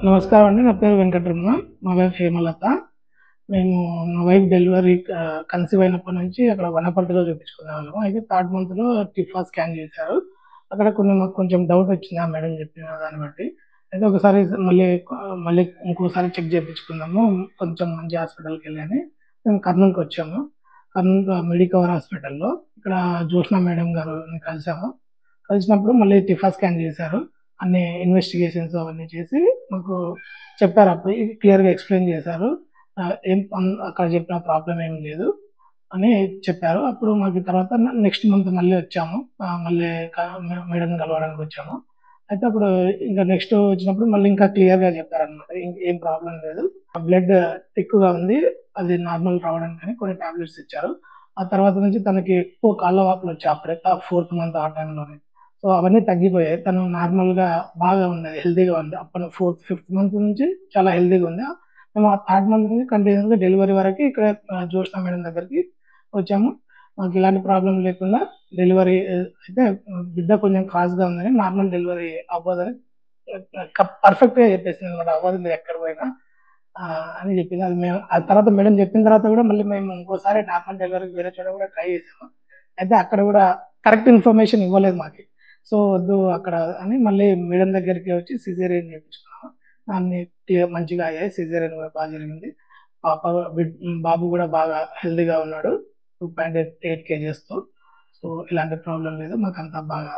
నమస్కారం అండి. నా పేరు వెంకటరమణ. మా వైఫ్ హేమలత. మేము నా వైఫ్ డెలివరీ కన్సీవ్ అయినప్పటి నుంచి అక్కడ వనపర్తిలో చూపించుకునేవాళ్ళము. అయితే థర్డ్ మంత్‌లో టిఫా స్కాన్ చేశారు. అక్కడ మాకు కొంచెం డౌట్ వచ్చింది. ఆ మేడం చెప్పిన దాన్ని బట్టి. అయితే ఒకసారి మళ్ళీ ఇంకోసారి చెక్ చేపించుకుందాము. కొంచెం మంచి హాస్పిటల్‌కెళ్ళి అని మేము కర్నూలుకొచ్చాము. కర్నూలు మెడికవర్ హాస్పిటల్‌లో ఇక్కడ జోష్నా మేడం గారిని కలిసాము. కలిసినప్పుడు మళ్ళీ టిఫా స్కాన్ చేశారు. అన్ని ఇన్వెస్టిగేషన్స్ అవన్నీ చేసి మాకు చెప్పారు. అప్పుడు క్లియర్‌గా ఎక్స్‌ప్లెయిన్ చేశారు. అక్కడ చెప్పిన ప్రాబ్లమ్ ఏమి లేదు అని చెప్పారు. అప్పుడు మాకు తర్వాత నెక్స్ట్ మంత్ మళ్ళీ వచ్చాము. మళ్ళీ మేడంని కలవడానికి వచ్చాము. అయితే అప్పుడు ఇంకా నెక్స్ట్ వచ్చినప్పుడు మళ్ళీ ఇంకా క్లియర్‌గా చెప్పారనమాట. ఏం ప్రాబ్లమ్ లేదు. బ్లడ్ థిక్‌గా ఉంది. అది నార్మల్ రావడానికని కొన్ని టాబ్లెట్స్ ఇచ్చారు. ఆ తర్వాత నుంచి తనకి ఎక్కువ కాళ్ళ వాపులొచ్చాయి. అప్పుడే ఫోర్త్ మంత్ ఆ టైంలోనే. సో, అవన్నీ తగ్గిపోయాయి. తను నార్మల్‌గా బాగా ఉన్నది. హెల్తీగా ఉంది. అప్పుడు ఫిఫ్త్ మంత్ నుంచి చాలా హెల్తీగా ఉంది. మేము ఆ థర్డ్ మంత్ నుంచి కంటిన్యూస్‌గా డెలివరీ వరకి ఇక్కడే జ్యోత్స్న మేడం దగ్గరికి వచ్చాము. మాకిలాంటి ప్రాబ్లమ్ లేకుండా డెలివరీ అయితే బిడ్డ కొంచెం ఫాస్ట్‌గా ఉందని నార్మల్ డెలివరీ అవ్వదని పర్ఫెక్ట్‌గా చెప్పేసిందనమాట. అవ్వదు మీరెక్కడికి పోయినా అని చెప్పింది. అది మేము ఆ తర్వాత మేడం చెప్పిన తర్వాత కూడా మళ్ళీ మేము ఇంకోసారి నార్మల్ డెలివరీకి వేరే చోట కూడా ట్రై చేసాము. అయితే అక్కడ కూడా కరెక్ట్ ఇన్ఫర్మేషన్ ఇవ్వలేదు మాకి. సో, వద్దు అక్కడ అని మళ్ళీ మేడం దగ్గరికి వచ్చి సిజేరియన్ చేపించుకున్నాము. అన్నీ మంచిగా అయ్యాయి. సిజేరియన్ కూడా బా జరిగింది. పాప బాబు కూడా బాగా హెల్తీగా ఉన్నాడు. 2.8 కేజెస్‌తో. సో, ఇలాంటి ప్రాబ్లమ్ లేదు. మాకంతా బాగా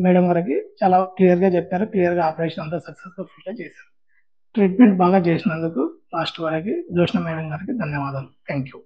మేడం వరకి చాలా క్లియర్‌గా చెప్పారు. క్లియర్‌గా ఆపరేషన్ అంతా సక్సెస్‌ఫుల్‌గా చేశారు. ట్రీట్మెంట్ బాగా చేసినందుకు లాస్ట్ వరకి జోష్న మేడం గారికి ధన్యవాదాలు. Thank you.